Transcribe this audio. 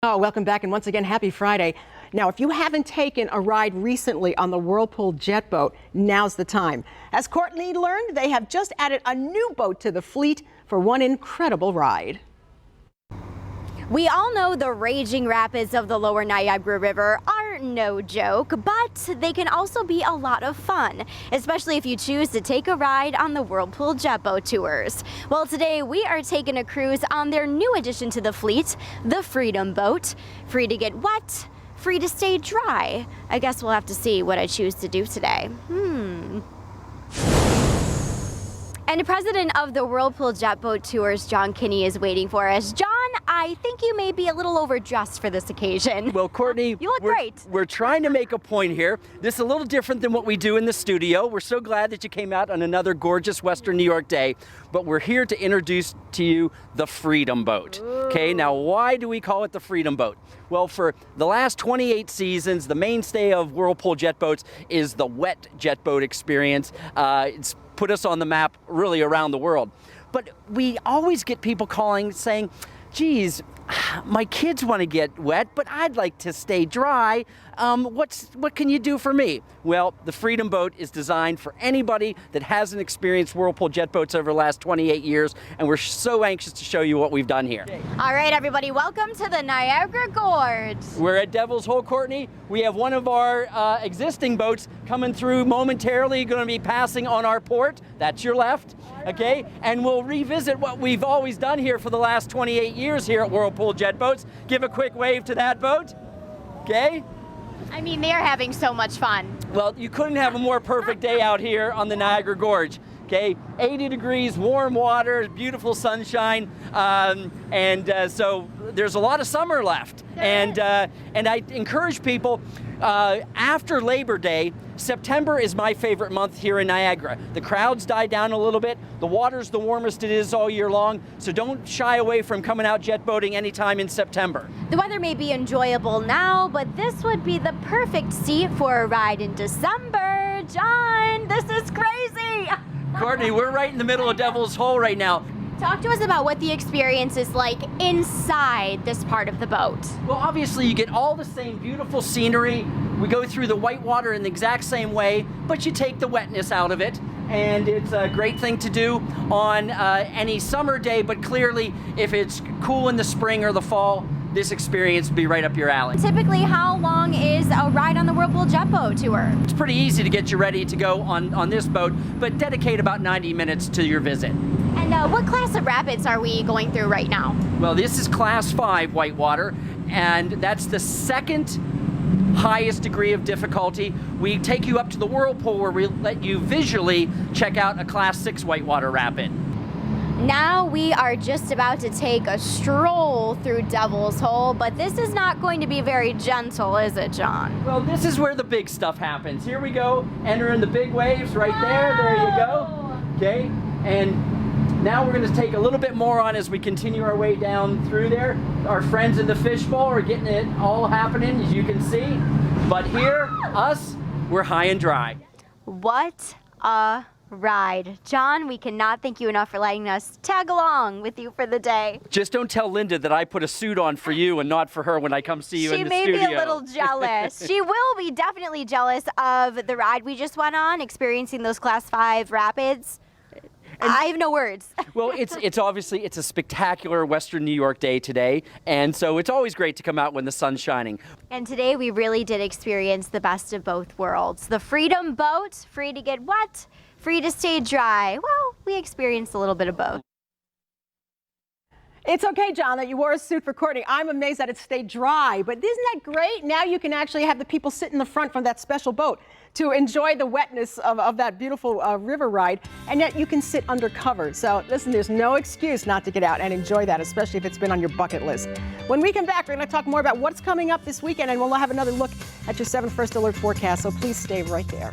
Oh, welcome back, and once again, happy Friday. Now, if you haven't taken a ride recently on the Whirlpool Jet Boat, now's the time. As Courtney learned, they have just added a new boat to the fleet for one incredible ride. We all know the raging rapids of the lower Niagara River are no joke, but they can also be a lot of fun, especially if you choose to take a ride on the Whirlpool Jet Boat tours. Well, today we are taking a cruise on their new addition to the fleet, the Freedom Boat. Free to get wet, free to stay dry. I guess we'll have to see what I choose to do today. And the president of the Whirlpool Jet Boat Tours, John Kinney, is waiting for us. John, I think you may be a little overdressed for this occasion. Well, Courtney, you look great. We're trying to make a point here. This is a little different than what we do in the studio. We're so glad that you came out on another gorgeous Western New York day, but we're here to introduce to you the Freedom Boat. Okay, now why do we call it the Freedom Boat? Well, for the last 28 seasons, the mainstay of Whirlpool Jet Boats is the wet jet boat experience. It's put us on the map really around the world. But we always get people calling saying, geez, my kids want to get wet, but I'd like to stay dry. What can you do for me? Well, the Freedom Boat is designed for anybody that hasn't experienced Whirlpool jet boats over the last 28 years, and we're so anxious to show you what we've done here. All right, everybody, welcome to the Niagara Gorge. We're at Devil's Hole, Courtney. We have one of our existing boats coming through momentarily, going to be passing on our port. That's your left, okay? And we'll revisit what we've always done here for the last 28 years here at Whirlpool Jet Boats. Give a quick wave to that boat, okay? I mean, they're having so much fun. Well, you couldn't have a more perfect day out here on the Niagara Gorge. Okay, 80 degrees, warm water, beautiful sunshine, so there's a lot of summer left. And I encourage people, after Labor Day, September is my favorite month here in Niagara. The crowds die down a little bit, the water's the warmest it is all year long, so don't shy away from coming out jet boating anytime in September. The weather may be enjoyable now, but this would be the perfect seat for a ride in December. John, this is crazy! Courtney, we're right in the middle of Devil's Hole right now. Talk to us about what the experience is like inside this part of the boat. Well, obviously you get all the same beautiful scenery. We go through the white water in the exact same way, but you take the wetness out of it. And it's a great thing to do on any summer day, but clearly if it's cool in the spring or the fall, this experience would be right up your alley. Typically, how long is a ride on the Whirlpool Jet Boat tour? It's pretty easy to get you ready to go on this boat, but dedicate about 90 minutes to your visit. And what class of rapids are we going through right now? Well, this is Class 5 whitewater, and that's the second highest degree of difficulty. We take you up to the Whirlpool where we let you visually check out a Class 6 whitewater rapid. Now we are just about to take a stroll through Devil's Hole, but this is not going to be very gentle, is it, John? Well, this is where the big stuff happens. Here we go, entering the big waves right there. There you go. Okay, and now we're going to take a little bit more on as we continue our way down through there. Our friends in the fishbowl are getting it all happening, as you can see. But here, us, we're high and dry. What a ride. John, we cannot thank you enough for letting us tag along with you for the day. Just don't tell Linda that I put a suit on for you and not for her when I come see you in the studio. She may be a little jealous. She will be definitely jealous of the ride we just went on, experiencing those Class 5 rapids. And I have no words. Well, it's obviously, it's a spectacular Western New York day today, and so it's always great to come out when the sun's shining. And today we really did experience the best of both worlds. The Freedom Boat, free to get wet, free to stay dry. Well, we experienced a little bit of both. It's okay, John, that you wore a suit for Courtney. I'm amazed that it stayed dry, but isn't that great? Now you can actually have the people sit in the front from that special boat to enjoy the wetness of that beautiful river ride, and yet you can sit under cover. So listen, there's no excuse not to get out and enjoy that, especially if it's been on your bucket list. When we come back, we're going to talk more about what's coming up this weekend, and we'll have another look at your 7 First Alert forecast, so please stay right there.